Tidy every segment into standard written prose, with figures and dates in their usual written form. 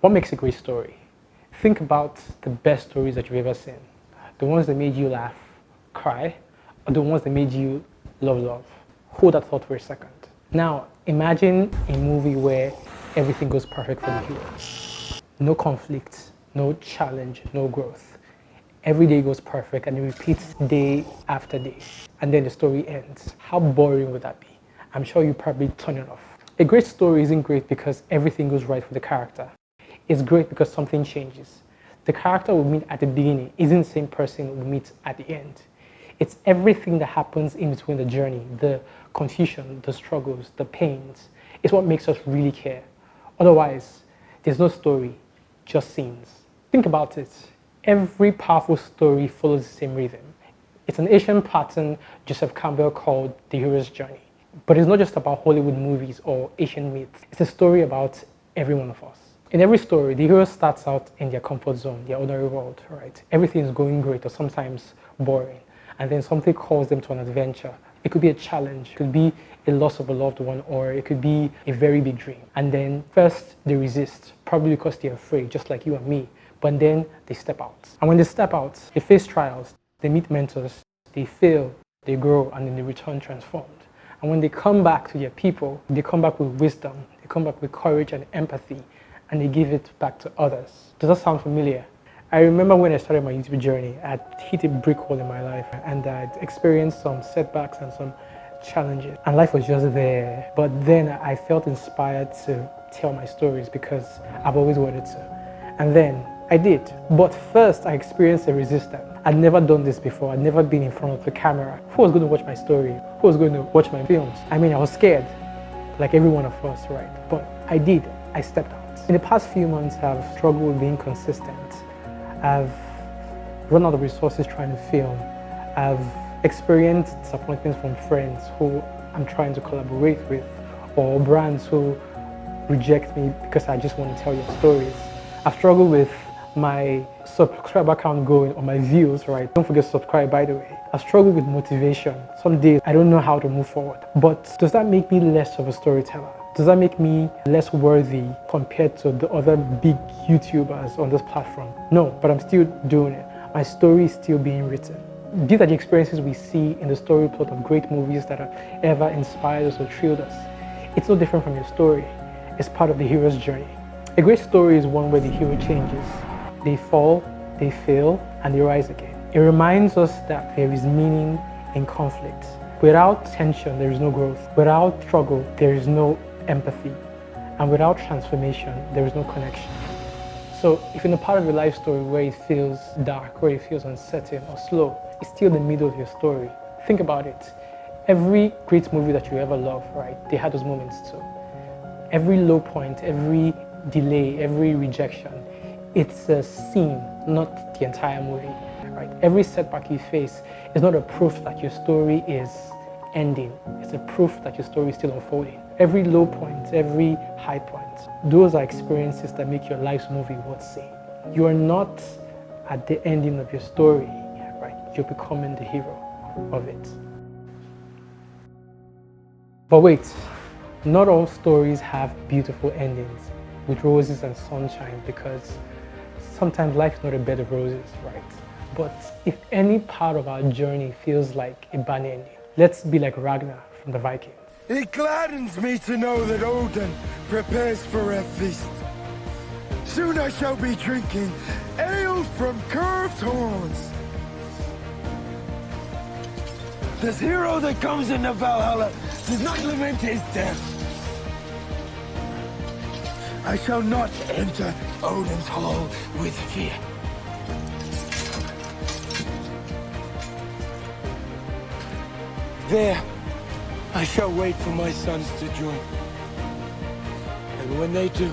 What makes a great story? Think about the best stories that you've ever seen. The ones that made you laugh, cry, or the ones that made you love. Hold that thought for a second. Now, imagine a movie where everything goes perfect for the hero. No conflict, no challenge, no growth. Every day goes perfect and it repeats day after day. And then the story ends. How boring would that be? I'm sure you probably turn it off. A great story isn't great because everything goes right for the character. It's great because something changes. The character we meet at the beginning isn't the same person we meet at the end. It's everything that happens in between the journey, the confusion, the struggles, the pains. It's what makes us really care. Otherwise, there's no story, just scenes. Think about it. Every powerful story follows the same rhythm. It's an Asian pattern Joseph Campbell called the hero's journey. But it's not just about Hollywood movies or Asian myths. It's a story about every one of us. In every story, the hero starts out in their comfort zone, their ordinary world, right? Everything is going great or sometimes boring. And then something calls them to an adventure. It could be a challenge, it could be a loss of a loved one, or it could be a very big dream. And then first they resist, probably because they're afraid, just like you and me. But then they step out. And when they step out, they face trials, they meet mentors, they fail, they grow, and then they return transformed. And when they come back to their people, they come back with wisdom, they come back with courage and empathy, and they give it back to others. Does that sound familiar? I remember when I started my YouTube journey, I'd hit a brick wall in my life and I'd experienced some setbacks and some challenges. And life was just there. But then I felt inspired to tell my stories because I've always wanted to. And then I did. But first I experienced a resistance. I'd never done this before. I'd never been in front of the camera. Who was going to watch my story? Who was going to watch my films? I mean, I was scared, like every one of us, right? But I did. I stepped out. In the past few months, I've struggled with being consistent. I've run out of resources trying to film. I've experienced disappointments from friends who I'm trying to collaborate with, or brands who reject me because I just want to tell your stories. I've struggled with my subscriber count growing or my views, right? Don't forget to subscribe, by the way. I've struggled with motivation. Some days I don't know how to move forward. But does that make me less of a storyteller? Does that make me less worthy compared to the other big YouTubers on this platform? No, but I'm still doing it. My story is still being written. These are the experiences we see in the story plot of great movies that have ever inspired us or thrilled us. It's no different from your story. It's part of the hero's journey. A great story is one where the hero changes. They fall, they fail, and they rise again. It reminds us that there is meaning in conflict. Without tension, there is no growth. Without struggle, there is no empathy. And without transformation, there is no connection. So if in a part of your life story where it feels dark, where it feels uncertain or slow, it's still the middle of your story. Think about it. Every great movie that you ever loved, right, they had those moments too. Every low point, every delay, every rejection, it's a scene, not the entire movie, right? Every setback you face is not a proof that your story is ending. It's a proof that your story is still unfolding. Every low point, every high point, those are experiences that make your life's movie worth seeing. You are not at the ending of your story, right? You're becoming the hero of it. But wait, not all stories have beautiful endings with roses and sunshine, because sometimes life is not a bed of roses, right? But if any part of our journey feels like a bad ending, let's be like Ragnar from the Vikings. It gladdens me to know that Odin prepares for a feast. Soon I shall be drinking ale from curved horns. This hero that comes into Valhalla does not lament his death. I shall not enter Odin's hall with fear. There, I shall wait for my sons to join. And when they do,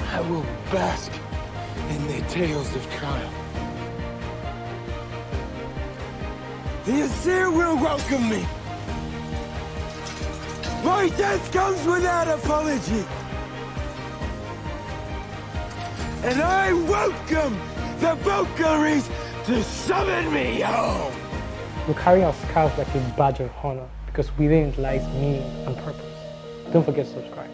I will bask in their tales of triumph. The Asir will welcome me. My death comes without apology. And I welcome the Valkyries to summon me home. We carry our scars like a badge of honor because within it lies meaning and purpose. Don't forget to subscribe.